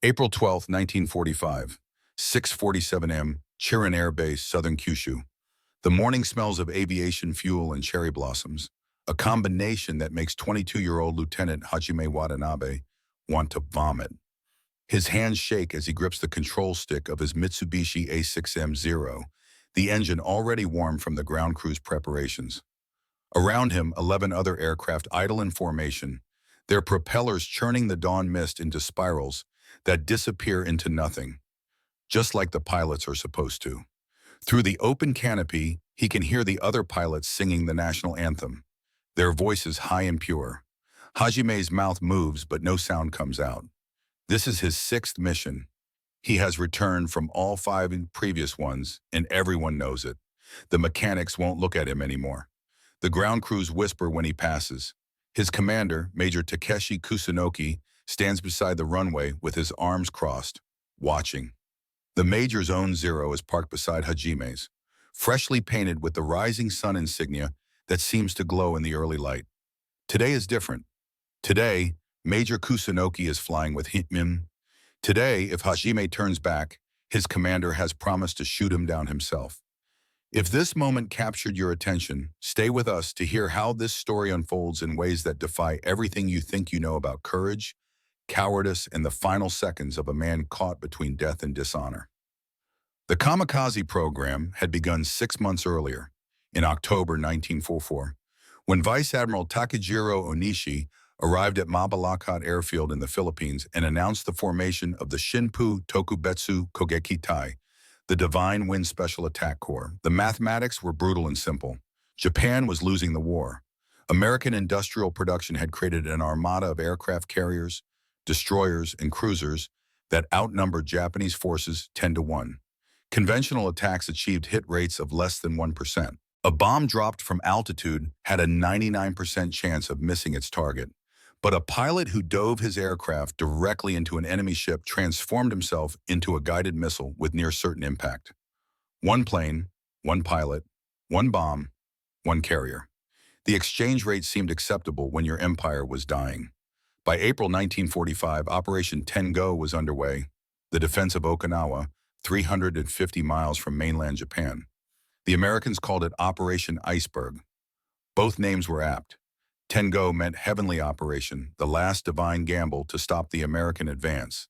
April 12, 1945, 6:47 m, Chiran Air Base, southern Kyushu. The morning smells of aviation fuel and cherry blossoms, a combination that makes 22-year-old Lieutenant Hajime Watanabe want to vomit. His hands shake as he grips the control stick of his Mitsubishi A6M0, the engine already warm from the ground cruise preparations. Around him, 11 other aircraft idle in formation, their propellers churning the dawn mist into spirals that disappear into nothing, just like the pilots are supposed to. Through the open canopy, he can hear the other pilots singing the national anthem, their voices high and pure. Hajime's mouth moves, but no sound comes out. This is his sixth mission. He has returned from all 5 previous ones, and everyone knows it. The mechanics won't look at him anymore. The ground crews whisper when he passes. His commander, Major Takeshi Kusunoki, stands beside the runway with his arms crossed, watching. The Major's own Zero is parked beside Hajime's, freshly painted with the rising sun insignia that seems to glow in the early light. Today is different. Today, Major Kusunoki is flying with him. Today, if Hajime turns back, his commander has promised to shoot him down himself. If this moment captured your attention, stay with us to hear how this story unfolds in ways that defy everything you think you know about courage, cowardice, and the final seconds of a man caught between death and dishonor. The Kamikaze program had begun 6 months earlier, in October 1944, when Vice Admiral Takejiro Onishi arrived at Mabalacat Airfield in the Philippines and announced the formation of the Shinpu Tokubetsu Kogeki-tai, the Divine Wind Special Attack Corps. The mathematics were brutal and simple. Japan was losing the war. American industrial production had created an armada of aircraft carriers, destroyers, and cruisers that outnumbered Japanese forces 10-1. Conventional attacks achieved hit rates of less than 1%. A bomb dropped from altitude had a 99% chance of missing its target. But a pilot who dove his aircraft directly into an enemy ship transformed himself into a guided missile with near-certain impact. One plane, one pilot, one bomb, one carrier. The exchange rate seemed acceptable when your empire was dying. By April 1945, Operation Tengo was underway, the defense of Okinawa, 350 miles from mainland Japan. The Americans called it Operation Iceberg. Both names were apt. Tengo meant heavenly operation, the last divine gamble to stop the American advance.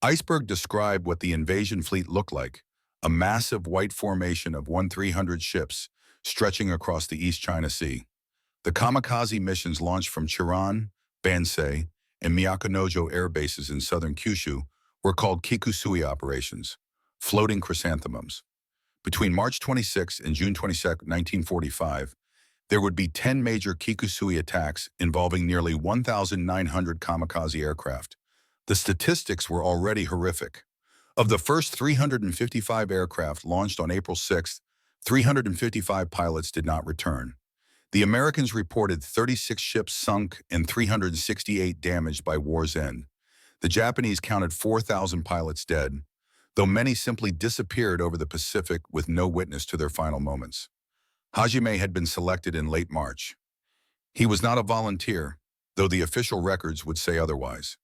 Iceberg described what the invasion fleet looked like, a massive white formation of 1-300 ships stretching across the East China Sea. The Kamikaze missions launched from Chiran, Bansei, and Miyakanojo air bases in southern Kyushu were called Kikusui operations, floating chrysanthemums. Between March 26 and June 22, 1945, there would be 10 major Kikusui attacks involving nearly 1,900 kamikaze aircraft. The statistics were already horrific. Of the first 355 aircraft launched on April 6, 355 pilots did not return. The Americans reported 36 ships sunk and 368 damaged by war's end. The Japanese counted 4,000 pilots dead, though many simply disappeared over the Pacific with no witness to their final moments. Hajime had been selected in late March. He was not a volunteer, though the official records would say otherwise.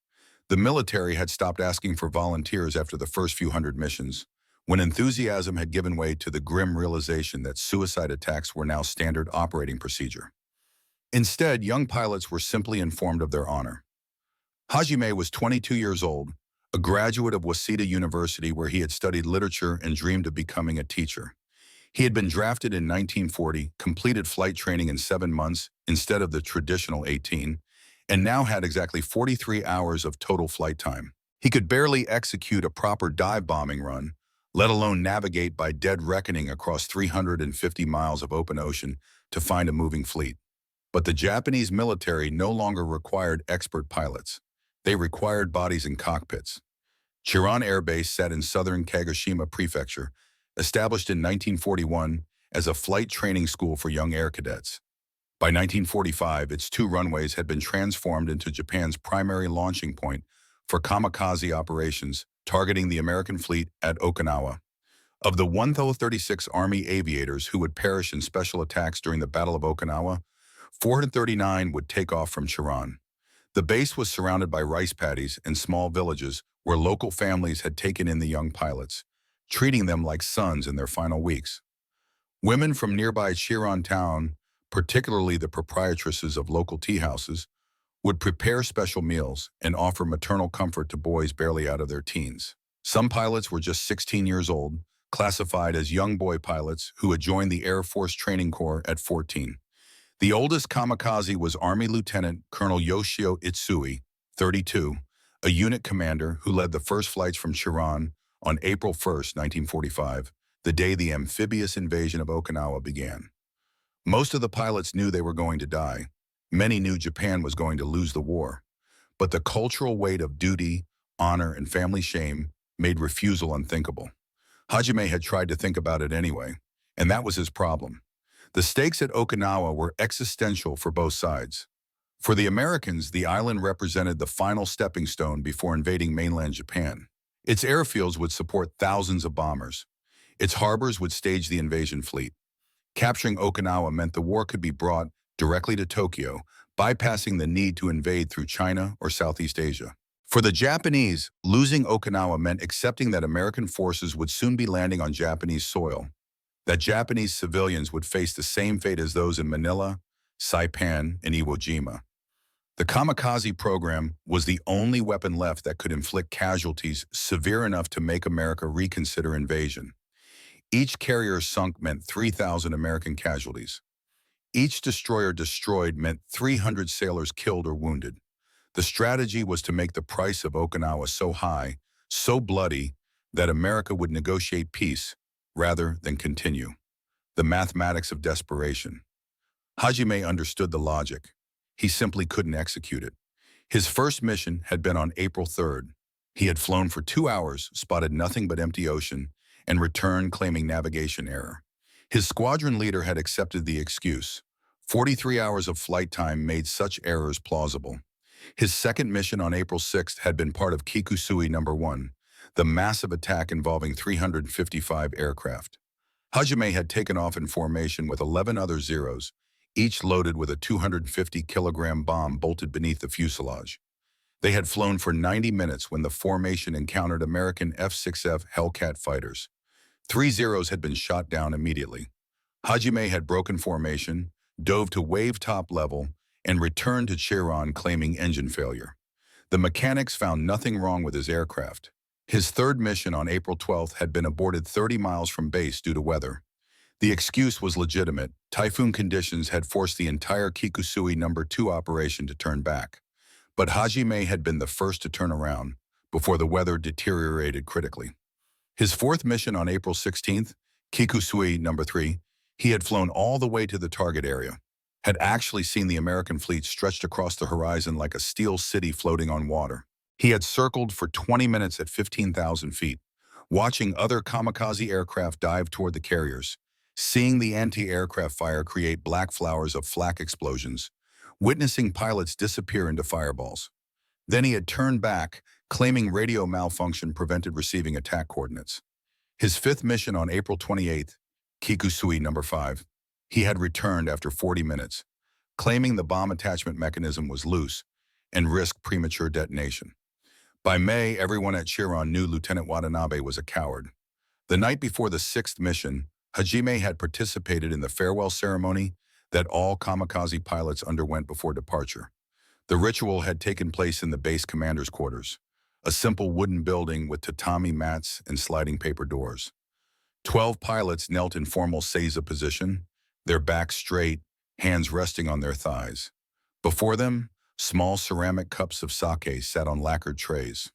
The military had stopped asking for volunteers after the first few hundred missions, when enthusiasm had given way to the grim realization that suicide attacks were now standard operating procedure. Instead, young pilots were simply informed of their honor. Hajime was 22 years old, a graduate of Waseda University where he had studied literature and dreamed of becoming a teacher. He had been drafted in 1940, completed flight training in 7 months instead of the traditional 18, and now had exactly 43 hours of total flight time. He could barely execute a proper dive bombing run, let alone navigate by dead reckoning across 350 miles of open ocean to find a moving fleet. But the Japanese military no longer required expert pilots. They required bodies in cockpits. Chiran Air Base sat in southern Kagoshima Prefecture, established in 1941 as a flight training school for young air cadets. By 1945, its 2 runways had been transformed into Japan's primary launching point for kamikaze operations targeting the American fleet at Okinawa. Of the 136 Army aviators who would perish in special attacks during the Battle of Okinawa, 439 would take off from Chiran. The base was surrounded by rice paddies and small villages where local families had taken in the young pilots, treating them like sons in their final weeks. Women from nearby Chiran town, particularly the proprietresses of local tea houses, would prepare special meals and offer maternal comfort to boys barely out of their teens. Some pilots were just 16 years old, classified as young boy pilots who had joined the Air Force Training Corps at 14. The oldest Kamikaze was Army Lieutenant Colonel Yoshio Itsui, 32, a unit commander who led the first flights from Chiran on April 1, 1945, the day the amphibious invasion of Okinawa began. Most of the pilots knew they were going to die. Many knew Japan was going to lose the war. But the cultural weight of duty, honor, and family shame made refusal unthinkable. Hajime had tried to think about it anyway, and that was his problem. The stakes at Okinawa were existential for both sides. For the Americans, the island represented the final stepping stone before invading mainland Japan. Its airfields would support thousands of bombers. Its harbors would stage the invasion fleet. Capturing Okinawa meant the war could be brought directly to Tokyo, bypassing the need to invade through China or Southeast Asia. For the Japanese, losing Okinawa meant accepting that American forces would soon be landing on Japanese soil, that Japanese civilians would face the same fate as those in Manila, Saipan, and Iwo Jima. The Kamikaze program was the only weapon left that could inflict casualties severe enough to make America reconsider invasion. Each carrier sunk meant 3,000 American casualties. Each destroyer destroyed meant 300 sailors killed or wounded. The strategy was to make the price of Okinawa so high, so bloody, that America would negotiate peace rather than continue. The mathematics of desperation. Hajime understood the logic. He simply couldn't execute it. His first mission had been on April 3rd. He had flown for 2 hours, spotted nothing but empty ocean, and returned claiming navigation error. His squadron leader had accepted the excuse. 43 hours of flight time made such errors plausible. His second mission on April 6th had been part of Kikusui No. 1, the massive attack involving 355 aircraft. Hajime had taken off in formation with 11 other Zeros, each loaded with a 250-kilogram bomb bolted beneath the fuselage. They had flown for 90 minutes when the formation encountered American F-6F Hellcat fighters. 3 Zeros had been shot down immediately. Hajime had broken formation, dove to wave top level, and returned to Chiran claiming engine failure. The mechanics found nothing wrong with his aircraft. His third mission on April 12th had been aborted 30 miles from base due to weather. The excuse was legitimate. Typhoon conditions had forced the entire Kikusui No. 2 operation to turn back. But Hajime had been the first to turn around before the weather deteriorated critically. His fourth mission on April 16th, Kikusui No. 3, he had flown all the way to the target area, had actually seen the American fleet stretched across the horizon like a steel city floating on water. He had circled for 20 minutes at 15,000 feet, watching other kamikaze aircraft dive toward the carriers, seeing the anti-aircraft fire create black flowers of flak explosions, witnessing pilots disappear into fireballs. Then he had turned back, claiming radio malfunction prevented receiving attack coordinates. His fifth mission on April 28th, Kikusui No. 5, he had returned after 40 minutes, claiming the bomb attachment mechanism was loose and risked premature detonation. By May, everyone at Chiran knew Lieutenant Watanabe was a coward. The night before the sixth mission, Hajime had participated in the farewell ceremony that all kamikaze pilots underwent before departure. The ritual had taken place in the base commander's quarters, a simple wooden building with tatami mats and sliding paper doors. 12 pilots knelt in formal seiza position, their backs straight, hands resting on their thighs. Before them, small ceramic cups of sake sat on lacquered trays.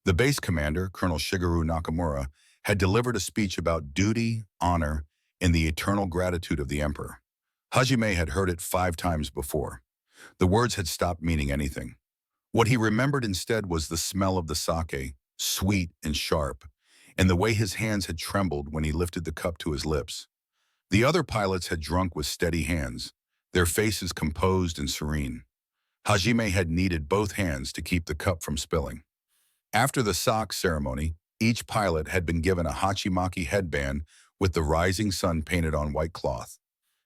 The base commander, Colonel Shigeru Nakamura, had delivered a speech about duty, honor, and the eternal gratitude of the emperor. Hajime had heard it 5 times before. The words had stopped meaning anything. What he remembered instead was the smell of the sake, sweet and sharp, and the way his hands had trembled when he lifted the cup to his lips. The other pilots had drunk with steady hands, their faces composed and serene. Hajime had needed both hands to keep the cup from spilling. After the sake ceremony, each pilot had been given a hachimaki headband with the rising sun painted on white cloth.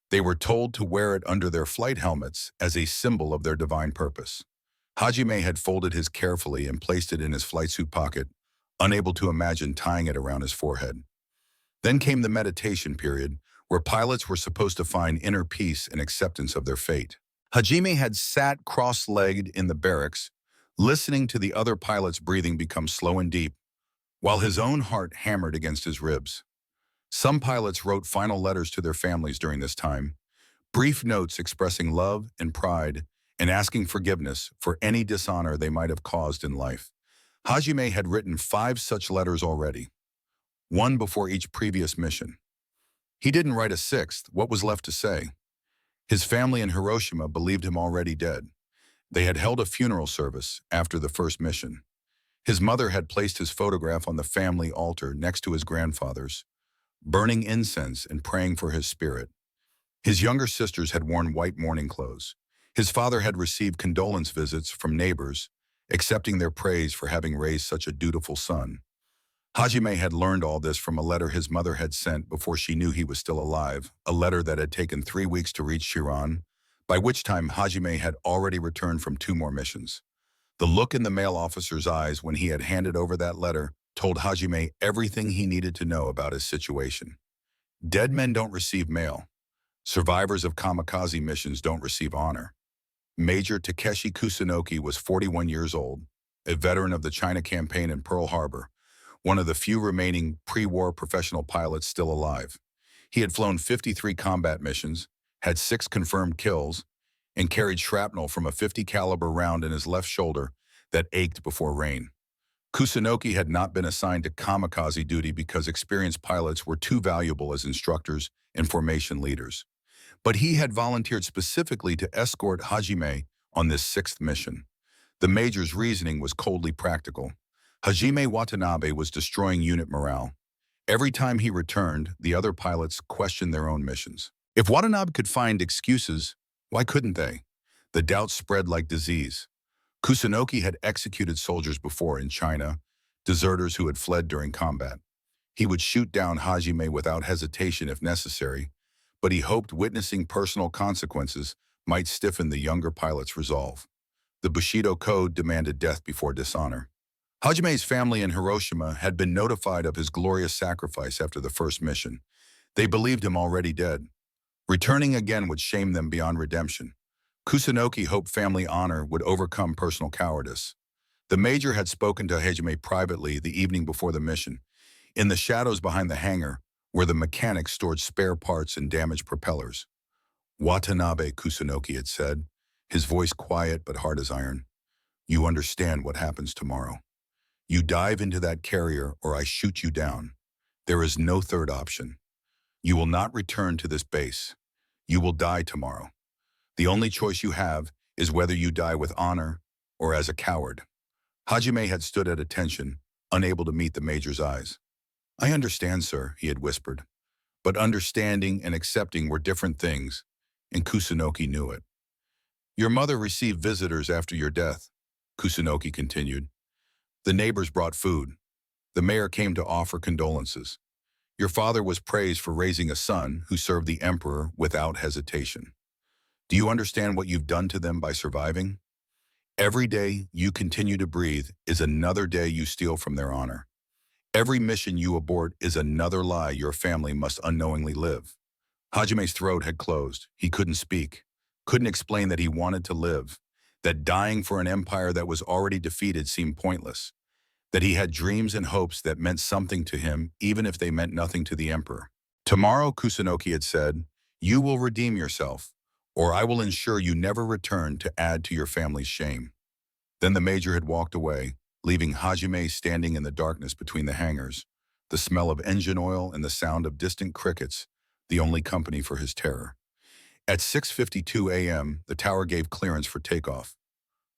They were told to wear it under their flight helmets as a symbol of their divine purpose. Hajime had folded his carefully and placed it in his flight suit pocket, unable to imagine tying it around his forehead. Then came the meditation period, where pilots were supposed to find inner peace and acceptance of their fate. Hajime had sat cross-legged in the barracks, listening to the other pilots' breathing become slow and deep, while his own heart hammered against his ribs. Some pilots wrote final letters to their families during this time, brief notes expressing love and pride and asking forgiveness for any dishonor they might have caused in life. Hajime had written 5 such letters already, one before each previous mission. He didn't write a 6th. What was left to say? His family in Hiroshima believed him already dead. They had held a funeral service after the first mission. His mother had placed his photograph on the family altar next to his grandfather's, burning incense and praying for his spirit. His younger sisters had worn white mourning clothes. His father had received condolence visits from neighbors, accepting their praise for having raised such a dutiful son. Hajime had learned all this from a letter his mother had sent before she knew he was still alive, a letter that had taken 3 weeks to reach Chiran, by which time Hajime had already returned from 2 more missions. The look in the mail officer's eyes when he had handed over that letter told Hajime everything he needed to know about his situation. Dead men don't receive mail. Survivors of kamikaze missions don't receive honor. Major Takeshi Kusunoki was 41 years old, a veteran of the China campaign in Pearl Harbor, one of the few remaining pre-war professional pilots still alive. He had flown 53 combat missions, had 6 confirmed kills, and carried shrapnel from a .50 caliber round in his left shoulder that ached before rain. Kusunoki had not been assigned to kamikaze duty because experienced pilots were too valuable as instructors and formation leaders. But he had volunteered specifically to escort Hajime on this 6th mission. The major's reasoning was coldly practical. Hajime Watanabe was destroying unit morale. Every time he returned, the other pilots questioned their own missions. If Watanabe could find excuses, why couldn't they? The doubt spread like disease. Kusunoki had executed soldiers before in China, deserters who had fled during combat. He would shoot down Hajime without hesitation if necessary, but he hoped witnessing personal consequences might stiffen the younger pilot's resolve. The Bushido code demanded death before dishonor. Hajime's family in Hiroshima had been notified of his glorious sacrifice after the first mission. They believed him already dead. Returning again would shame them beyond redemption. Kusunoki hoped family honor would overcome personal cowardice. The major had spoken to Hajime privately the evening before the mission, in the shadows behind the hangar, where the mechanics stored spare parts and damaged propellers. Watanabe, Kusunoki had said, his voice quiet but hard as iron. You understand what happens tomorrow. You dive into that carrier or I shoot you down. There is no third option. You will not return to this base. You will die tomorrow. The only choice you have is whether you die with honor or as a coward. Hajime had stood at attention, unable to meet the major's eyes. I understand, sir, he had whispered. But understanding and accepting were different things, and Kusunoki knew it. Your mother received visitors after your death, Kusunoki continued. The neighbors brought food. The mayor came to offer condolences. Your father was praised for raising a son who served the emperor without hesitation. Do you understand what you've done to them by surviving? Every day you continue to breathe is another day you steal from their honor. Every mission you abort is another lie your family must unknowingly live. Hajime's throat had closed. He couldn't speak, couldn't explain that he wanted to live, that dying for an empire that was already defeated seemed pointless, that he had dreams and hopes that meant something to him even if they meant nothing to the emperor. Tomorrow, Kusunoki had said, you will redeem yourself, or I will ensure you never return to add to your family's shame. Then the major had walked away, leaving Hajime standing in the darkness between the hangars, the smell of engine oil and the sound of distant crickets, the only company for his terror. At 6:52 a.m., the tower gave clearance for takeoff.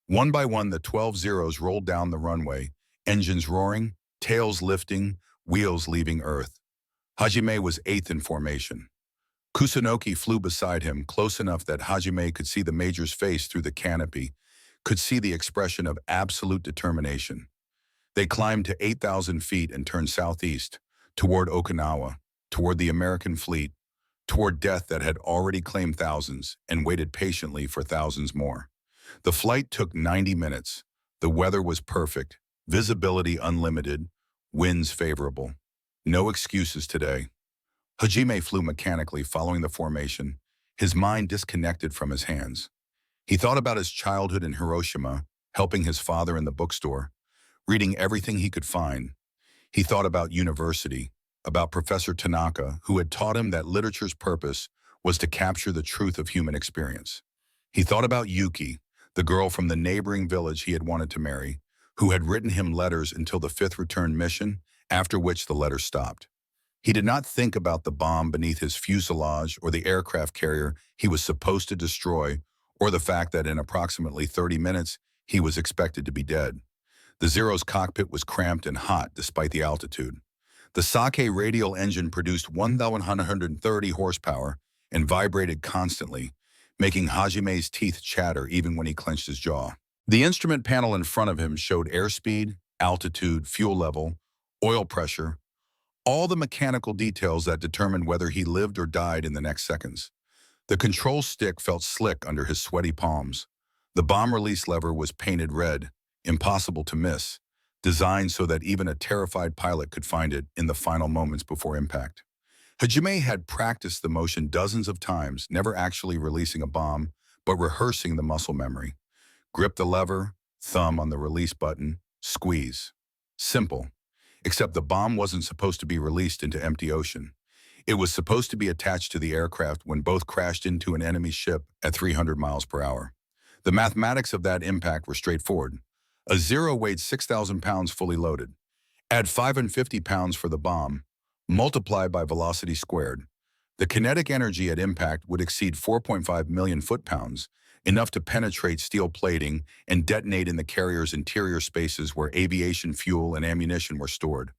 One by one, the 12 Zeros rolled down the runway, engines roaring, tails lifting, wheels leaving Earth. Hajime was 8th in formation. Kusunoki flew beside him, close enough that Hajime could see the major's face through the canopy, could see the expression of absolute determination. They climbed to 8,000 feet and turned southeast, toward Okinawa, toward the American fleet, toward death that had already claimed thousands and waited patiently for thousands more. The flight took 90 minutes. The weather was perfect, visibility unlimited, winds favorable. No excuses today. Hajime flew mechanically following the formation, his mind disconnected from his hands. He thought about his childhood in Hiroshima, helping his father in the bookstore, reading everything he could find. He thought about university, about Professor Tanaka, who had taught him that literature's purpose was to capture the truth of human experience. He thought about Yuki, the girl from the neighboring village he had wanted to marry, who had written him letters until the fifth return mission, after which the letters stopped. He did not think about the bomb beneath his fuselage or the aircraft carrier he was supposed to destroy, or the fact that in approximately 30 minutes, he was expected to be dead. The Zero's cockpit was cramped and hot despite the altitude. The Sake radial engine produced 1,130 horsepower and vibrated constantly, making Hajime's teeth chatter even when he clenched his jaw. The instrument panel in front of him showed airspeed, altitude, fuel level, oil pressure, all the mechanical details that determined whether he lived or died in the next seconds. The control stick felt slick under his sweaty palms. The bomb release lever was painted red, impossible to miss, designed so that even a terrified pilot could find it in the final moments before impact. Hajime had practiced the motion dozens of times, never actually releasing a bomb, but rehearsing the muscle memory. Grip the lever, thumb on the release button, squeeze. Simple. Except the bomb wasn't supposed to be released into empty ocean. It was supposed to be attached to the aircraft when both crashed into an enemy ship at 300 miles per hour. The mathematics of that impact were straightforward. A Zero weighed 6,000 pounds fully loaded. Add 550 pounds for the bomb, multiply by velocity squared. The kinetic energy at impact would exceed 4.5 million foot-pounds, enough to penetrate steel plating and detonate in the carrier's interior spaces where aviation fuel and ammunition were stored.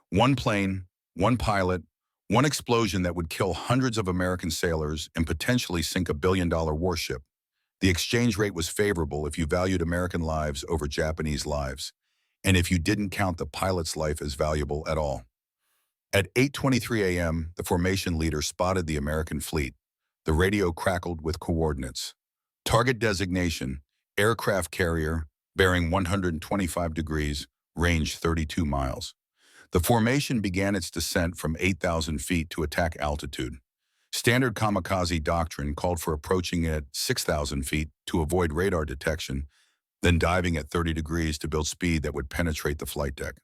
One plane, one pilot, one explosion that would kill hundreds of American sailors and potentially sink a billion-dollar warship. The exchange rate was favorable if you valued American lives over Japanese lives, and if you didn't count the pilot's life as valuable at all. At 8:23 a.m., the formation leader spotted the American fleet. The radio crackled with coordinates. Target designation, aircraft carrier, bearing 125 degrees, range 32 miles. The formation began its descent from 8,000 feet to attack altitude. Standard Kamikaze doctrine called for approaching at 6,000 feet to avoid radar detection, then diving at 30 degrees to build speed that would penetrate the flight deck.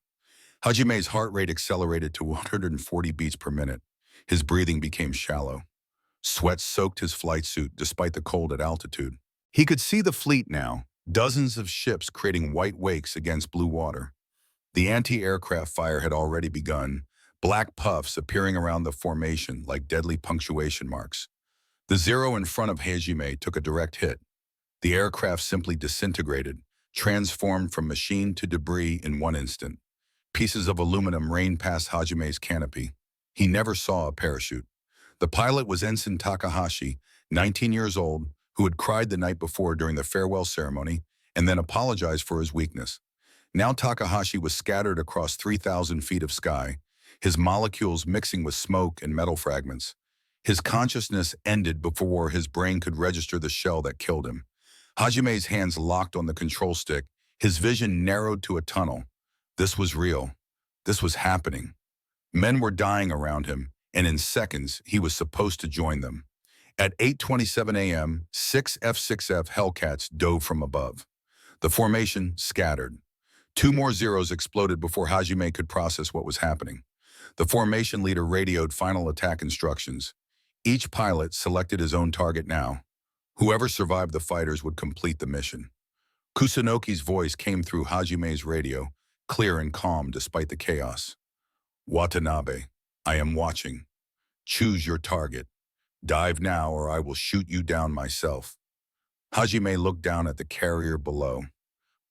Hajime's heart rate accelerated to 140 beats per minute. His breathing became shallow. Sweat soaked his flight suit despite the cold at altitude. He could see the fleet now, dozens of ships creating white wakes against blue water. The anti-aircraft fire had already begun, black puffs appearing around the formation like deadly punctuation marks. The Zero in front of Hajime took a direct hit. The aircraft simply disintegrated, transformed from machine to debris in one instant. Pieces of aluminum rained past Hajime's canopy. He never saw a parachute. The pilot was Ensign Takahashi, 19 years old, who had cried the night before during the farewell ceremony and then apologized for his weakness. Now Takahashi was scattered across 3,000 feet of sky, his molecules mixing with smoke and metal fragments. His consciousness ended before his brain could register the shell that killed him. Hajime's hands locked on the control stick, his vision narrowed to a tunnel. This was real. This was happening. Men were dying around him, and in seconds, he was supposed to join them. At 8:27 a.m., 6 F-6F Hellcats dove from above. The formation scattered. 2 more Zeros exploded before Hajime could process what was happening. The formation leader radioed final attack instructions. Each pilot selected his own target now. Whoever survived the fighters would complete the mission. Kusunoki's voice came through Hajime's radio, clear and calm despite the chaos. Watanabe, I am watching. Choose your target. Dive now or I will shoot you down myself. Hajime looked down at the carrier below.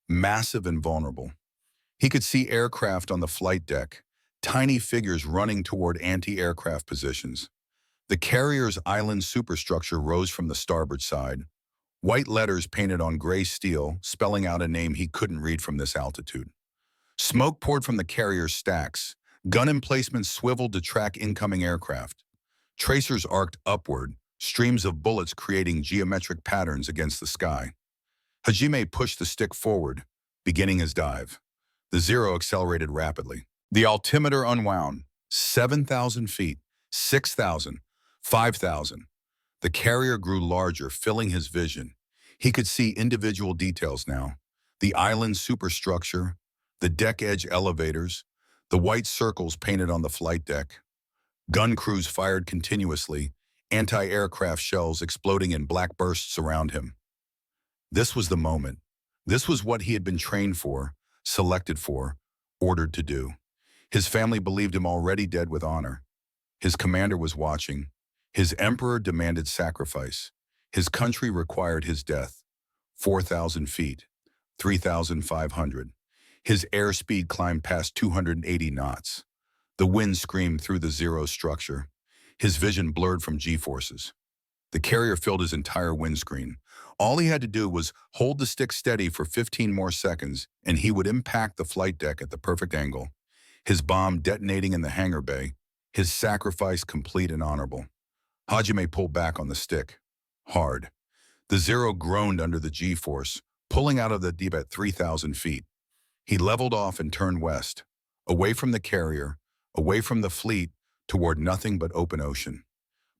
Massive and vulnerable. He could see aircraft on the flight deck, tiny figures running toward anti-aircraft positions. The carrier's island superstructure rose from the starboard side. White letters painted on gray steel, spelling out a name he couldn't read from this altitude. Smoke poured from the carrier's stacks. Gun emplacements swiveled to track incoming aircraft. Tracers arced upward, streams of bullets creating geometric patterns against the sky. Hajime pushed the stick forward, beginning his dive. The Zero accelerated rapidly. The altimeter unwound. 7,000 feet, 6,000, 5,000. The carrier grew larger, filling his vision. He could see individual details now. The island superstructure, the deck edge elevators, the white circles painted on the flight deck. Gun crews fired continuously, anti-aircraft shells exploding in black bursts around him. This was the moment. This was what he had been trained for, selected for, ordered to do. His family believed him already dead with honor. His commander was watching. His emperor demanded sacrifice. His country required his death. 4,000 feet, 3,500. His airspeed climbed past 280 knots. The wind screamed through the Zero structure. His vision blurred from G-forces. The carrier filled his entire windscreen. All he had to do was hold the stick steady for 15 more seconds, and he would impact the flight deck at the perfect angle. His bomb detonating in the hangar bay, his sacrifice complete and honorable. Hajime pulled back on the stick. Hard. The Zero groaned under the G-force, pulling out of the deep at 3,000 feet. He leveled off and turned west, away from the carrier, away from the fleet, toward nothing but open ocean.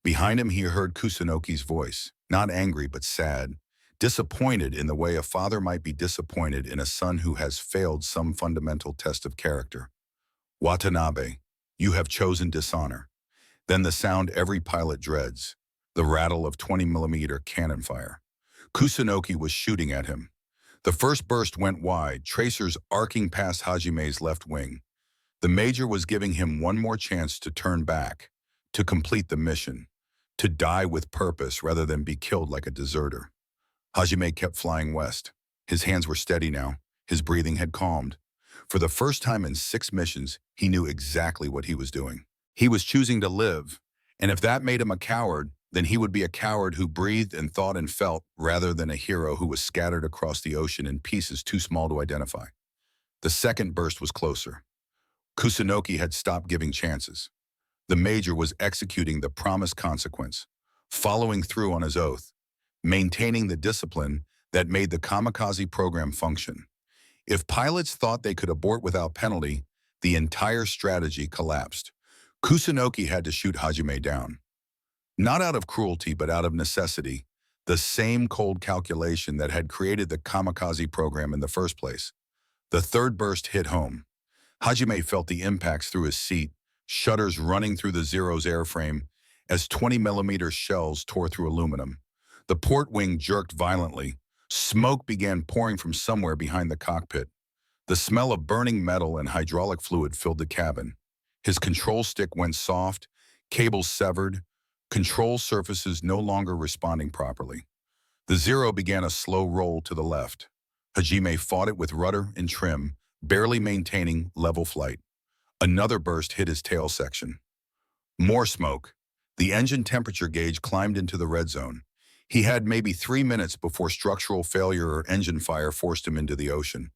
Behind him he heard Kusunoki's voice, not angry but sad, disappointed in the way a father might be disappointed in a son who has failed some fundamental test of character. Watanabe, you have chosen dishonor. Then the sound every pilot dreads, the rattle of 20mm cannon fire. Kusunoki was shooting at him. The first burst went wide, tracers arcing past Hajime's left wing. The Major was giving him one more chance to turn back, to complete the mission, to die with purpose rather than be killed like a deserter. Hajime kept flying west. His hands were steady now. His breathing had calmed. For the first time in 6 missions, he knew exactly what he was doing. He was choosing to live, and if that made him a coward, then he would be a coward who breathed and thought and felt rather than a hero who was scattered across the ocean in pieces too small to identify. The second burst was closer. Kusunoki had stopped giving chances. The Major was executing the promised consequence, following through on his oath, maintaining the discipline that made the Kamikaze program function. If pilots thought they could abort without penalty, the entire strategy collapsed. Kusunoki had to shoot Hajime down. Not out of cruelty, but out of necessity, the same cold calculation that had created the Kamikaze program in the first place. The third burst hit home. Hajime felt the impacts through his seat, shudders running through the Zero's airframe as 20mm shells tore through aluminum. The port wing jerked violently. Smoke began pouring from somewhere behind the cockpit. The smell of burning metal and hydraulic fluid filled the cabin. His control stick went soft, cables severed, control surfaces no longer responding properly. The Zero began a slow roll to the left. Hajime fought it with rudder and trim, barely maintaining level flight. Another burst hit his tail section. More smoke. The engine temperature gauge climbed into the red zone. He had maybe 3 minutes before structural failure or engine fire forced him into the ocean.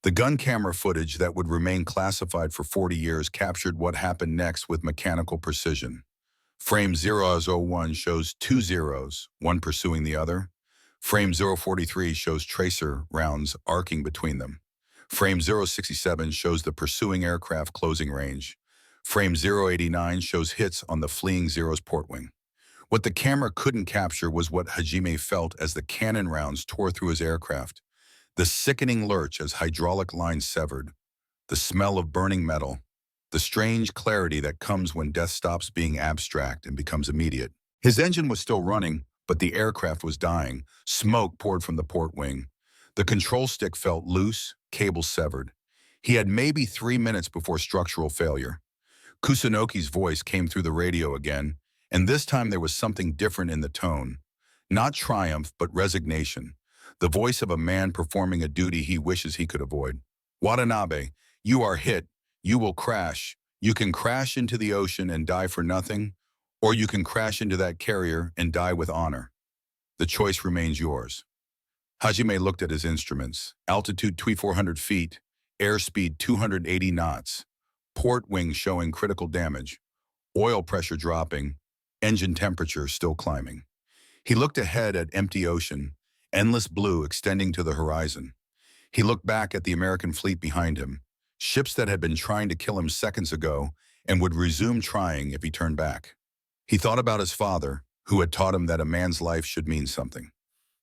The gun camera footage that would remain classified for 40 years captured what happened next with mechanical precision. Frame 001 shows 2 zeros, one pursuing the other. Frame 043 shows tracer rounds arcing between them. Frame 067 shows the pursuing aircraft closing range. Frame 089 shows hits on the fleeing Zero's port wing. What the camera couldn't capture was what Hajime felt as the cannon rounds tore through his aircraft. The sickening lurch as hydraulic lines severed. The smell of burning metal. The strange clarity that comes when death stops being abstract and becomes immediate. His engine was still running, but the aircraft was dying. Smoke poured from the port wing. The control stick felt loose, cables severed. He had maybe 3 minutes before structural failure. Kusunoki's voice came through the radio again, and this time there was something different in the tone. Not triumph, but resignation. The voice of a man performing a duty he wishes he could avoid. Watanabe, you are hit. You will crash. You can crash into the ocean and die for nothing, or you can crash into that carrier and die with honor. The choice remains yours. Hajime looked at his instruments. Altitude 2,400 feet, airspeed 280 knots, port wing showing critical damage, oil pressure dropping, engine temperature still climbing. He looked ahead at empty ocean, endless blue extending to the horizon. He looked back at the American fleet behind him, ships that had been trying to kill him seconds ago and would resume trying if he turned back. He thought about his father, who had taught him that a man's life should mean something.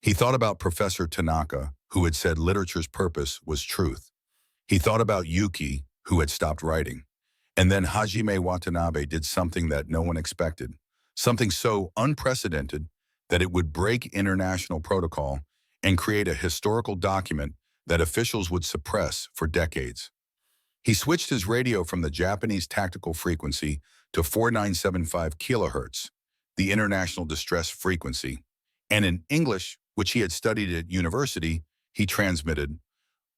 He thought about Professor Tanaka, who had said literature's purpose was truth. He thought about Yuki, who had stopped writing. And then Hajime Watanabe did something that no one expected, something so unprecedented that it would break international protocol and create a historical document that officials would suppress for decades. He switched his radio from the Japanese tactical frequency to 4975 kilohertz, the international distress frequency, and in English, which he had studied at university, he transmitted,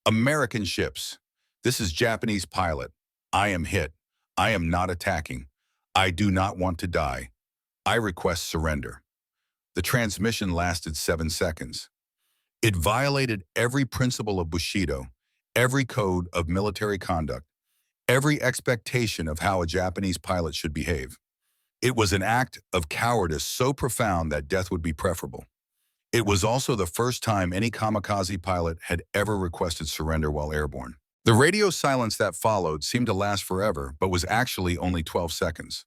"American ships. This is Japanese pilot. I am hit. I am not attacking. I do not want to die. I request surrender." The transmission lasted 7 seconds. It violated every principle of Bushido, every code of military conduct, every expectation of how a Japanese pilot should behave. It was an act of cowardice so profound that death would be preferable. It was also the first time any kamikaze pilot had ever requested surrender while airborne. The radio silence that followed seemed to last forever, but was actually only 12 seconds.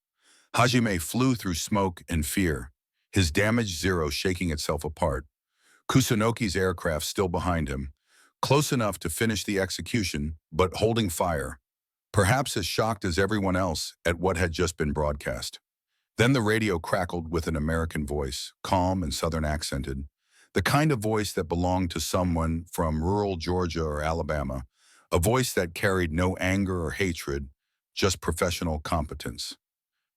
Hajime flew through smoke and fear, his damaged Zero shaking itself apart. Kusunoki's aircraft still behind him, close enough to finish the execution, but holding fire, perhaps as shocked as everyone else at what had just been broadcast. Then the radio crackled with an American voice, calm and southern accented, the kind of voice that belonged to someone from rural Georgia or Alabama, a voice that carried no anger or hatred, just professional competence.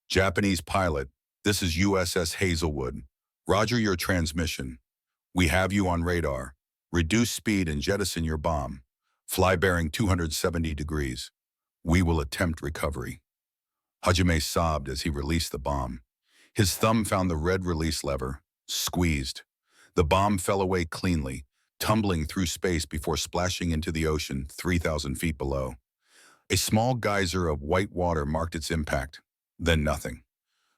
"Japanese pilot, this is USS Hazelwood. Roger your transmission. We have you on radar. Reduce speed and jettison your bomb. Fly bearing 270 degrees. We will attempt recovery." Hajime sobbed as he released the bomb. His thumb found the red release lever, squeezed. The bomb fell away cleanly, tumbling through space before splashing into the ocean 3,000 feet below. A small geyser of white water marked its impact, then nothing.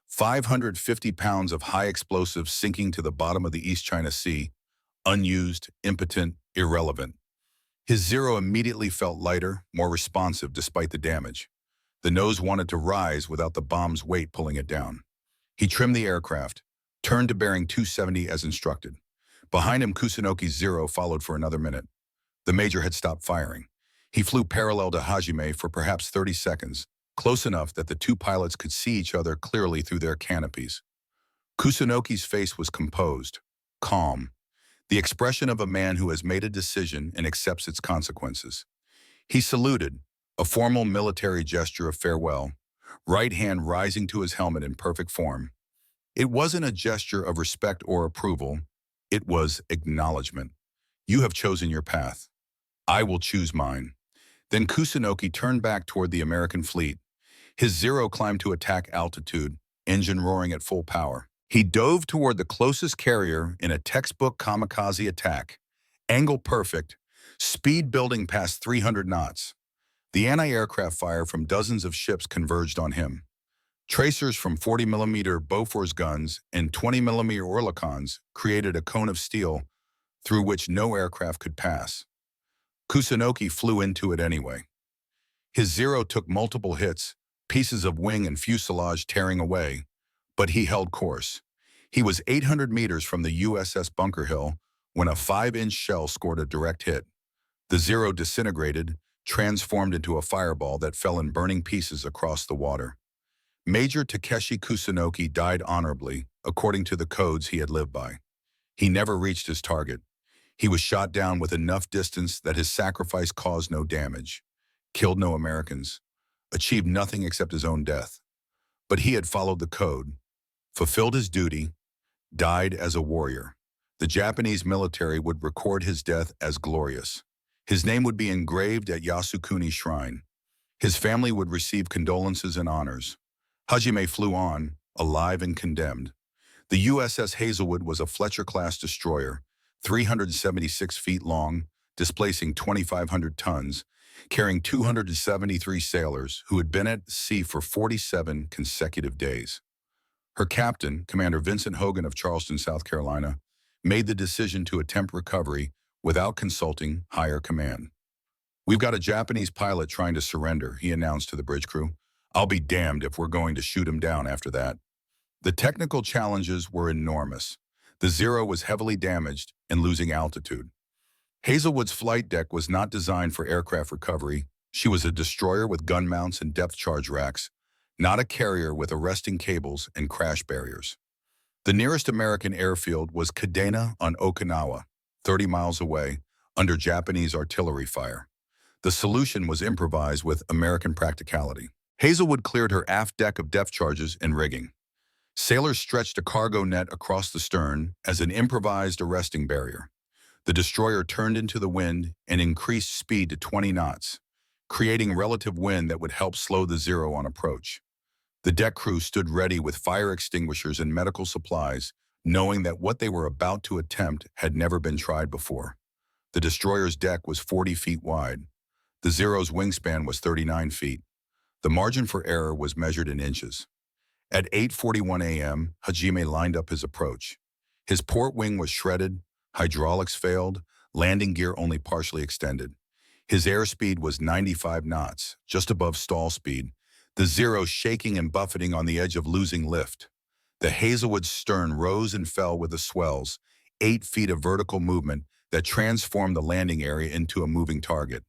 550 pounds of high explosives sinking to the bottom of the East China Sea, unused, impotent, irrelevant. His Zero immediately felt lighter, more responsive despite the damage. The nose wanted to rise without the bomb's weight pulling it down. He trimmed the aircraft, turned to bearing 270 as instructed. Behind him, Kusunoki's Zero followed for another minute. The major had stopped firing. He flew parallel to Hajime for perhaps 30 seconds, close enough that the two pilots could see each other clearly through their canopies. Kusunoki's face was composed, calm, the expression of a man who has made a decision and accepts its consequences. He saluted, a formal military gesture of farewell, right hand rising to his helmet in perfect form. It wasn't a gesture of respect or approval. It was acknowledgement. "You have chosen your path. I will choose mine." Then Kusunoki turned back toward the American fleet. His Zero climbed to attack altitude, engine roaring at full power. He dove toward the closest carrier in a textbook kamikaze attack, angle perfect, speed building past 300 knots. The anti-aircraft fire from dozens of ships converged on him. Tracers from 40mm Bofors guns and 20mm Oerlikons created a cone of steel through which no aircraft could pass. Kusunoki flew into it anyway. His Zero took multiple hits, pieces of wing and fuselage tearing away, but he held course. He was 800 meters from the USS Bunker Hill when a 5-inch shell scored a direct hit. The Zero disintegrated, transformed into a fireball that fell in burning pieces across the water. Major Takeshi Kusunoki died honorably, according to the codes he had lived by. He never reached his target. He was shot down with enough distance that his sacrifice caused no damage, killed no Americans, achieved nothing except his own death. But he had followed the code, fulfilled his duty, died as a warrior. The Japanese military would record his death as glorious. His name would be engraved at Yasukuni Shrine. His family would receive condolences and honors. Hajime flew on, alive and condemned. The USS Hazelwood was a Fletcher-class destroyer, 376 feet long, displacing 2,500 tons, carrying 273 sailors who had been at sea for 47 consecutive days. Her captain, Commander Vincent Hogan of Charleston, South Carolina, made the decision to attempt recovery without consulting higher command. "We've got a Japanese pilot trying to surrender," he announced to the bridge crew. "I'll be damned if we're going to shoot him down after that." The technical challenges were enormous. The Zero was heavily damaged and losing altitude. Hazelwood's flight deck was not designed for aircraft recovery. She was a destroyer with gun mounts and depth charge racks, not a carrier with arresting cables and crash barriers. The nearest American airfield was Kadena on Okinawa, 30 miles away, under Japanese artillery fire. The solution was improvised with American practicality. Hazelwood cleared her aft deck of depth charges and rigging. Sailors stretched a cargo net across the stern as an improvised arresting barrier. The destroyer turned into the wind and increased speed to 20 knots, creating relative wind that would help slow the Zero on approach. The deck crew stood ready with fire extinguishers and medical supplies, knowing that what they were about to attempt had never been tried before. The destroyer's deck was 40 feet wide. The Zero's wingspan was 39 feet. The margin for error was measured in inches. At 8:41 a.m., Hajime lined up his approach. His port wing was shredded, hydraulics failed, landing gear only partially extended. His airspeed was 95 knots, just above stall speed, the Zero shaking and buffeting on the edge of losing lift. The Hazelwood's stern rose and fell with the swells, 8 feet of vertical movement that transformed the landing area into a moving target.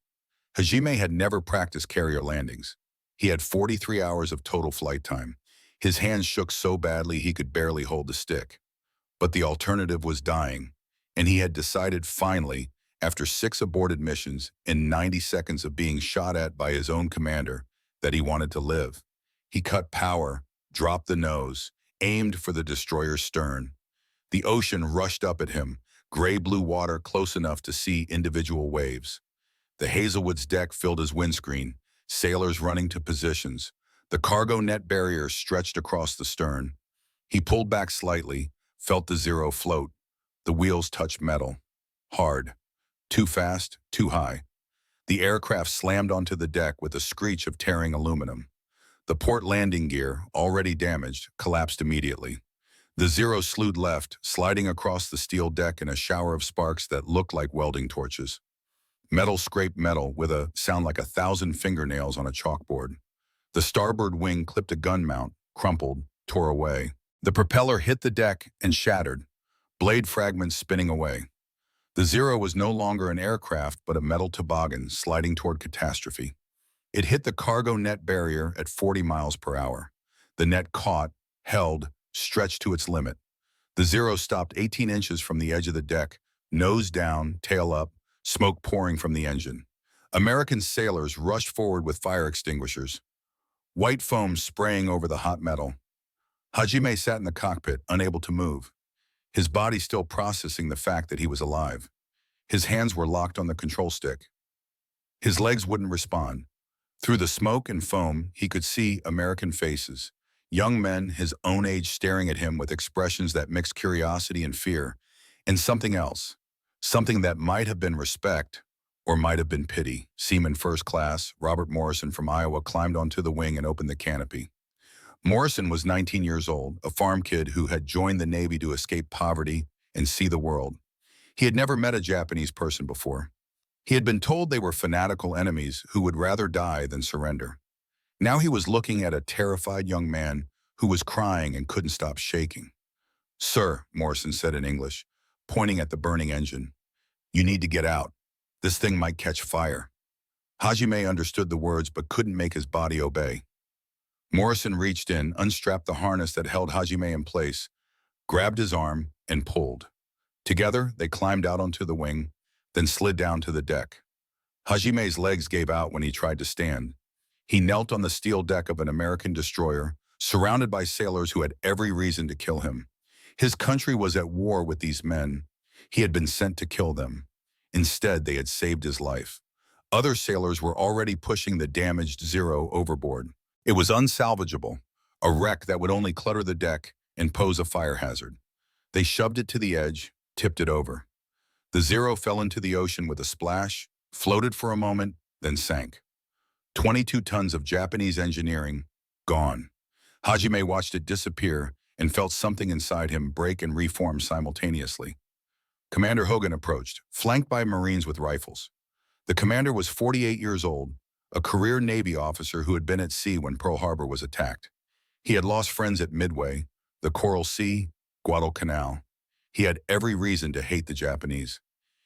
Hajime had never practiced carrier landings. He had 43 hours of total flight time. His hands shook so badly he could barely hold the stick. But the alternative was dying, and he had decided finally, after 6 aborted missions and 90 seconds of being shot at by his own commander, that he wanted to live. He cut power, dropped the nose, aimed for the destroyer's stern. The ocean rushed up at him, gray-blue water close enough to see individual waves. The Hazelwood's deck filled his windscreen, sailors running to positions. The cargo net barrier stretched across the stern. He pulled back slightly, felt the Zero float. The wheels touched metal. Hard. Too fast, too high. The aircraft slammed onto the deck with a screech of tearing aluminum. The port landing gear, already damaged, collapsed immediately. The Zero slewed left, sliding across the steel deck in a shower of sparks that looked like welding torches. Metal scraped metal with a sound like 1,000 fingernails on a chalkboard. The starboard wing clipped a gun mount, crumpled, tore away. The propeller hit the deck and shattered, blade fragments spinning away. The Zero was no longer an aircraft but a metal toboggan sliding toward catastrophe. It hit the cargo net barrier at 40 miles per hour. The net caught, held, stretched to its limit. The Zero stopped 18 inches from the edge of the deck, nose down, tail up, smoke pouring from the engine. American sailors rushed forward with fire extinguishers, white foam spraying over the hot metal. Hajime sat in the cockpit, unable to move, his body still processing the fact that he was alive. His hands were locked on the control stick. His legs wouldn't respond. Through the smoke and foam, he could see American faces, young men his own age staring at him with expressions that mixed curiosity and fear, and something else, something that might have been respect or might have been pity. Seaman First Class, Robert Morrison from Iowa, climbed onto the wing and opened the canopy. Morrison was 19 years old, a farm kid who had joined the Navy to escape poverty and see the world. He had never met a Japanese person before. He had been told they were fanatical enemies who would rather die than surrender. Now he was looking at a terrified young man who was crying and couldn't stop shaking. "Sir," Morrison said in English, pointing at the burning engine, "you need to get out. This thing might catch fire." Hajime understood the words but couldn't make his body obey. Morrison reached in, unstrapped the harness that held Hajime in place, grabbed his arm, and pulled. Together, they climbed out onto the wing, then slid down to the deck. Hajime's legs gave out when he tried to stand. He knelt on the steel deck of an American destroyer, surrounded by sailors who had every reason to kill him. His country was at war with these men. He had been sent to kill them. Instead, they had saved his life. Other sailors were already pushing the damaged Zero overboard. It was unsalvageable, a wreck that would only clutter the deck and pose a fire hazard. They shoved it to the edge, tipped it over. The Zero fell into the ocean with a splash, floated for a moment, then sank. 22 tons of Japanese engineering, gone. Hajime watched it disappear and felt something inside him break and reform simultaneously. Commander Hogan approached, flanked by Marines with rifles. The commander was 48 years old, a career Navy officer who had been at sea when Pearl Harbor was attacked. He had lost friends at Midway, the Coral Sea, Guadalcanal. He had every reason to hate the Japanese.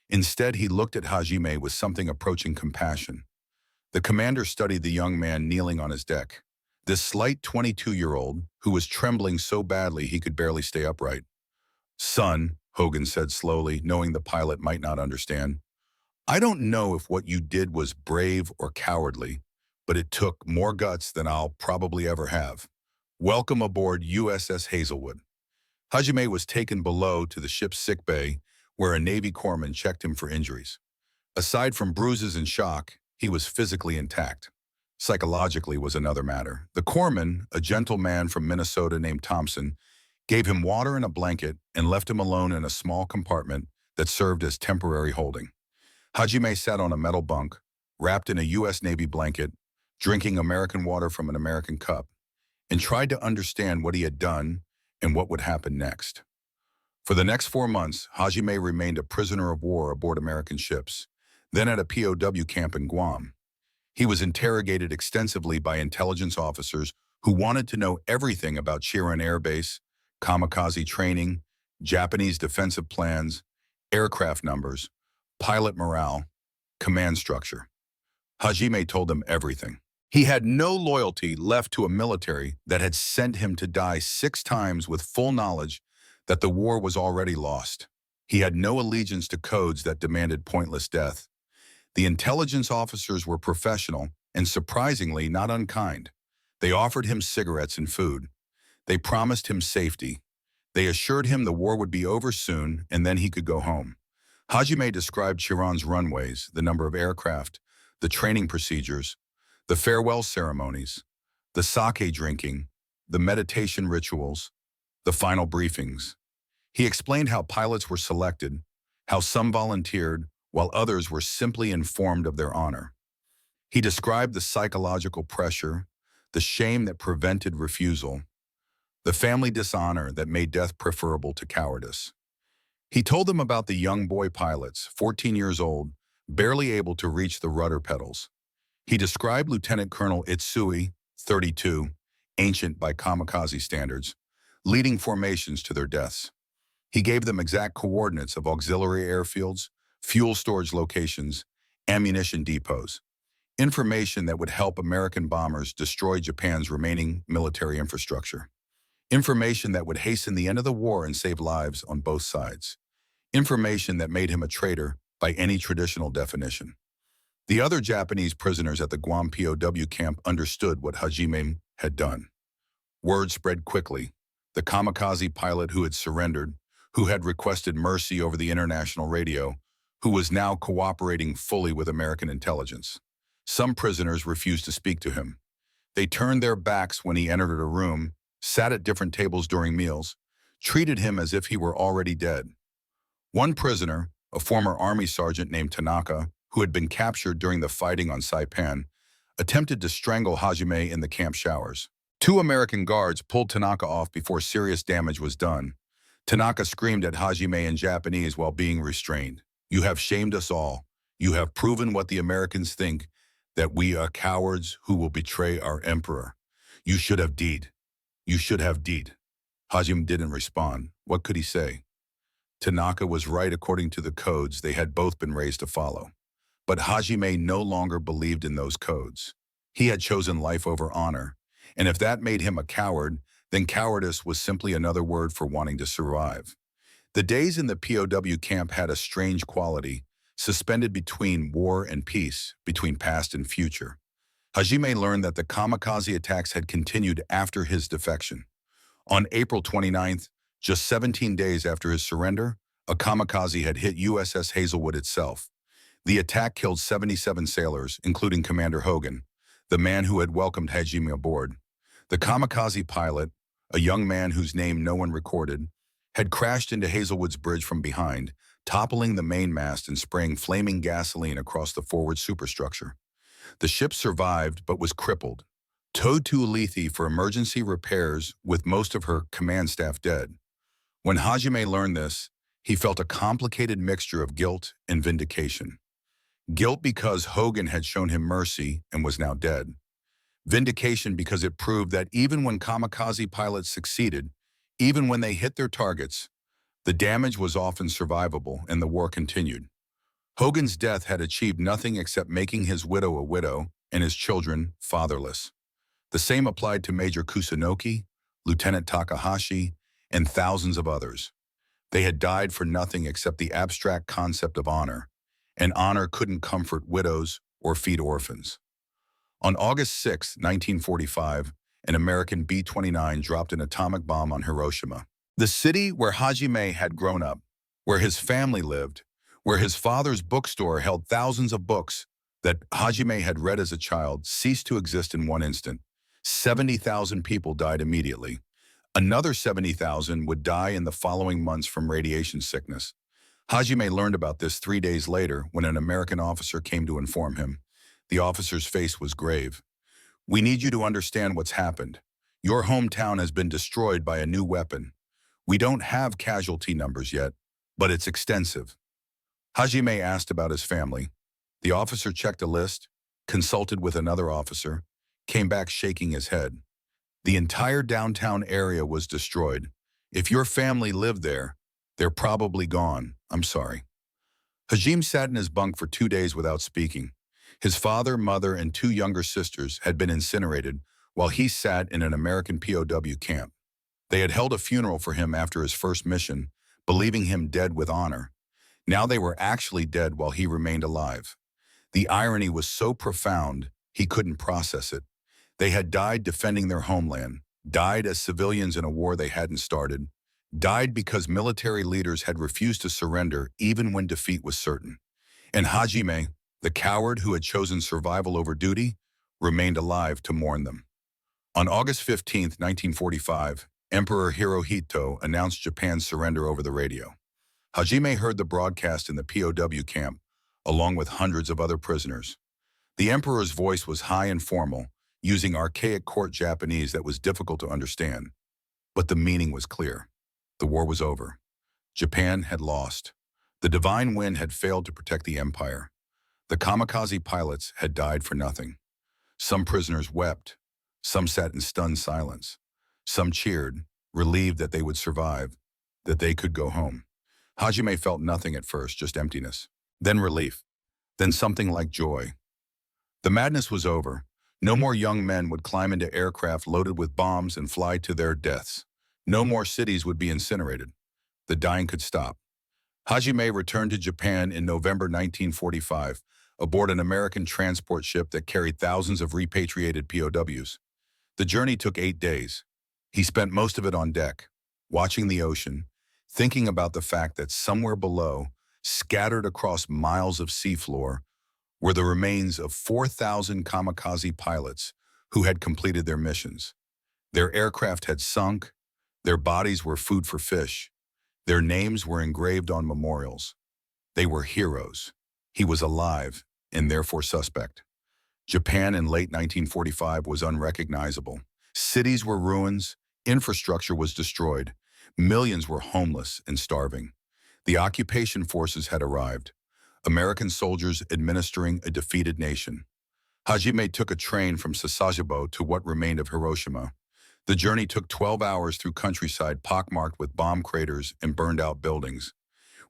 Instead, he looked at Hajime with something approaching compassion. The commander studied the young man kneeling on his deck. This slight 22-year-old, who was trembling so badly he could barely stay upright. "Son," Hogan said slowly, knowing the pilot might not understand, "I don't know if what you did was brave or cowardly, but it took more guts than I'll probably ever have. Welcome aboard USS Hazelwood." Hajime was taken below to the ship's sick bay, where a Navy corpsman checked him for injuries. Aside from bruises and shock, he was physically intact. Psychologically was another matter. The corpsman, a gentle man from Minnesota named Thompson, gave him water and a blanket and left him alone in a small compartment that served as temporary holding. Hajime sat on a metal bunk, wrapped in a U.S. Navy blanket, drinking American water from an American cup, and tried to understand what he had done and what would happen next. For the next 4 months, Hajime remained a prisoner of war aboard American ships, then at a POW camp in Guam. He was interrogated extensively by intelligence officers who wanted to know everything about Chiran Air Base, Kamikaze training, Japanese defensive plans, aircraft numbers, pilot morale, command structure. Hajime told them everything. He had no loyalty left to a military that had sent him to die 6 times with full knowledge that the war was already lost. He had no allegiance to codes that demanded pointless death. The intelligence officers were professional and surprisingly not unkind. They offered him cigarettes and food. They promised him safety. They assured him the war would be over soon and then he could go home. Hajime described Chiran's runways, the number of aircraft, the training procedures, the farewell ceremonies, the sake drinking, the meditation rituals, the final briefings. He explained how pilots were selected, how some volunteered, while others were simply informed of their honor. He described the psychological pressure, the shame that prevented refusal, the family dishonor that made death preferable to cowardice. He told them about the young boy pilots, 14 years old, barely able to reach the rudder pedals. He described Lieutenant Colonel Itsui, 32, ancient by Kamikaze standards, leading formations to their deaths. He gave them exact coordinates of auxiliary airfields, fuel storage locations, ammunition depots, information that would help American bombers destroy Japan's remaining military infrastructure, information that would hasten the end of the war and save lives on both sides, information that made him a traitor by any traditional definition. The other Japanese prisoners at the Guam POW camp understood what Hajime had done. Word spread quickly. The kamikaze pilot who had surrendered, who had requested mercy over the international radio, who was now cooperating fully with American intelligence. Some prisoners refused to speak to him. They turned their backs when he entered a room, sat at different tables during meals, treated him as if he were already dead. One prisoner, a former Army sergeant named Tanaka, who had been captured during the fighting on Saipan, attempted to strangle Hajime in the camp showers. 2 American guards pulled Tanaka off before serious damage was done. Tanaka screamed at Hajime in Japanese while being restrained. "You have shamed us all. You have proven what the Americans think, that we are cowards who will betray our emperor. You should have deed. You should have deed." Hajime didn't respond. What could he say? Tanaka was right according to the codes they had both been raised to follow. But Hajime no longer believed in those codes. He had chosen life over honor, and if that made him a coward, then cowardice was simply another word for wanting to survive. The days in the POW camp had a strange quality, suspended between war and peace, between past and future. Hajime learned that the kamikaze attacks had continued after his defection. On April 29th, just 17 days after his surrender, a kamikaze had hit USS Hazelwood itself. The attack killed 77 sailors, including Commander Hogan, the man who had welcomed Hajime aboard. The kamikaze pilot, a young man whose name no one recorded, had crashed into Hazelwood's bridge from behind, toppling the mainmast and spraying flaming gasoline across the forward superstructure. The ship survived but was crippled, towed to Ulithi for emergency repairs with most of her command staff dead. When Hajime learned this, He felt a complicated mixture of guilt and vindication. Guilt because Hogan had shown him mercy and was now dead. Vindication because it proved that even when kamikaze pilots succeeded, even when they hit their targets, the damage was often survivable and the war continued. Hogan's death had achieved nothing except making his widow a widow and his children fatherless. The same applied to Major Kusunoki, Lieutenant Takahashi, and thousands of others. They had died for nothing except the abstract concept of honor, and honor couldn't comfort widows or feed orphans. On August 6, 1945, an American B-29 dropped an atomic bomb on Hiroshima. The city where Hajime had grown up, where his family lived, where his father's bookstore held thousands of books that Hajime had read as a child, ceased to exist in one instant. 70,000 people died immediately. Another 70,000 would die in the following months from radiation sickness. Hajime learned about this 3 days later when an American officer came to inform him. The officer's face was grave. "We need you to understand what's happened. Your hometown has been destroyed by a new weapon. We don't have casualty numbers yet, but it's extensive." Hajime asked about his family. The officer checked a list, consulted with another officer, came back shaking his head. "The entire downtown area was destroyed. If your family lived there, they're probably gone. I'm sorry." Hajime sat in his bunk for 2 days without speaking. His father, mother, and 2 younger sisters had been incinerated while he sat in an American POW camp. They had held a funeral for him after his first mission, believing him dead with honor. Now they were actually dead while he remained alive. The irony was so profound, he couldn't process it. They had died defending their homeland, died as civilians in a war they hadn't started, died because military leaders had refused to surrender even when defeat was certain. And Hajime, the coward who had chosen survival over duty, remained alive to mourn them. On August 15, 1945, Emperor Hirohito announced Japan's surrender over the radio. Hajime heard the broadcast in the POW camp, along with hundreds of other prisoners. The emperor's voice was high and formal, using archaic court Japanese that was difficult to understand. But the meaning was clear. The war was over. Japan had lost. The divine wind had failed to protect the empire. The kamikaze pilots had died for nothing. Some prisoners wept. Some sat in stunned silence. Some cheered, relieved that they would survive, that they could go home. Hajime felt nothing at first, just emptiness. Then relief. Then something like joy. The madness was over. No more young men would climb into aircraft loaded with bombs and fly to their deaths. No more cities would be incinerated. The dying could stop. Hajime returned to Japan in November 1945, aboard an American transport ship that carried thousands of repatriated POWs. The journey took 8 days. He spent most of it on deck, watching the ocean, thinking about the fact that somewhere below, scattered across miles of seafloor, were the remains of 4,000 kamikaze pilots who had completed their missions. Their aircraft had sunk, their bodies were food for fish, their names were engraved on memorials. They were heroes. He was alive, and therefore suspect. Japan in late 1945 was unrecognizable. Cities were ruins, infrastructure was destroyed, millions were homeless and starving. The occupation forces had arrived, American soldiers administering a defeated nation. Hajime took a train from Sasebo to what remained of Hiroshima. The journey took 12 hours through countryside pockmarked with bomb craters and burned-out buildings.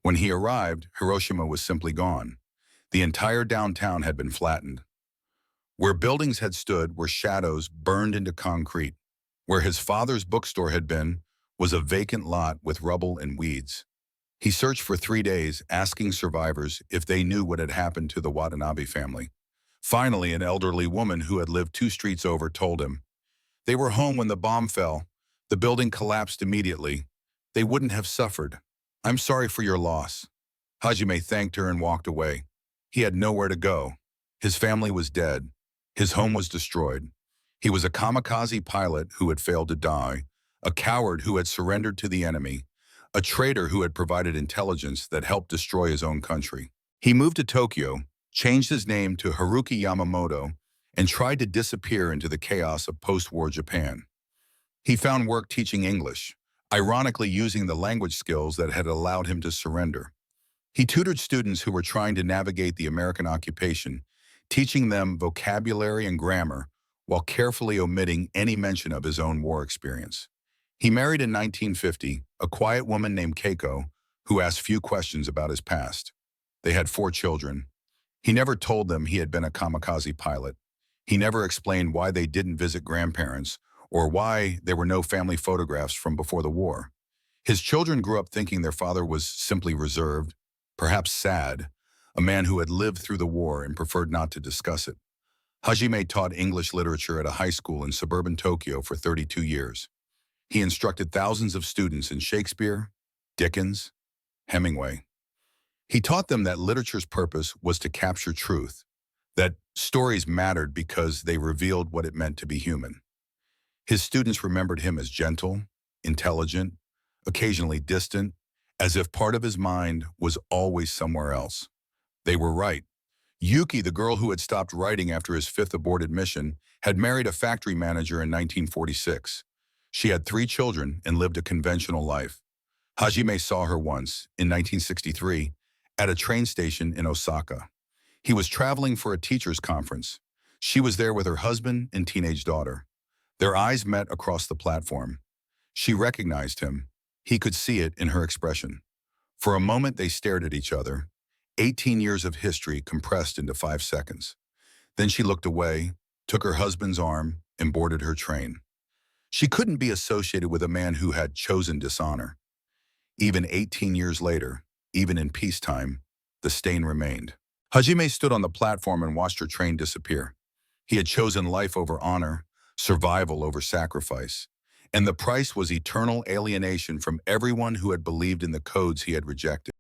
When he arrived, Hiroshima was simply gone. The entire downtown had been flattened. Where buildings had stood were shadows burned into concrete. Where his father's bookstore had been was a vacant lot with rubble and weeds. He searched for 3 days, asking survivors if they knew what had happened to the Watanabe family. Finally, an elderly woman who had lived 2 streets over told him, "They were home when the bomb fell. The building collapsed immediately. They wouldn't have suffered. I'm sorry for your loss." Hajime thanked her and walked away. He had nowhere to go. His family was dead. His home was destroyed. He was a kamikaze pilot who had failed to die, a coward who had surrendered to the enemy, a traitor who had provided intelligence that helped destroy his own country. He moved to Tokyo, changed his name to Haruki Yamamoto, and tried to disappear into the chaos of post-war Japan. He found work teaching English, ironically using the language skills that had allowed him to surrender. He tutored students who were trying to navigate the American occupation, teaching them vocabulary and grammar while carefully omitting any mention of his own war experience. He married in 1950 a quiet woman named Keiko who asked few questions about his past. They had 4 children. He never told them he had been a kamikaze pilot. He never explained why they didn't visit grandparents or why there were no family photographs from before the war. His children grew up thinking their father was simply reserved, perhaps sad, a man who had lived through the war and preferred not to discuss it. Hajime taught English literature at a high school in suburban Tokyo for 32 years. He instructed thousands of students in Shakespeare, Dickens, Hemingway. He taught them that literature's purpose was to capture truth, that stories mattered because they revealed what it meant to be human. His students remembered him as gentle, intelligent, occasionally distant, as if part of his mind was always somewhere else. They were right. Yuki, the girl who had stopped writing after his 5th aborted mission, had married a factory manager in 1946. She had 3 children and lived a conventional life. Hajime saw her once, in 1963, at a train station in Osaka. He was traveling for a teacher's conference. She was there with her husband and teenage daughter. Their eyes met across the platform. She recognized him. He could see it in her expression. For a moment they stared at each other, 18 years of history compressed into 5 seconds. Then she looked away, took her husband's arm, and boarded her train. She couldn't be associated with a man who had chosen dishonor. Even 18 years later, even in peacetime, the stain remained. Hajime stood on the platform and watched her train disappear. He had chosen life over honor, survival over sacrifice, and the price was eternal alienation from everyone who had believed in the codes he had rejected.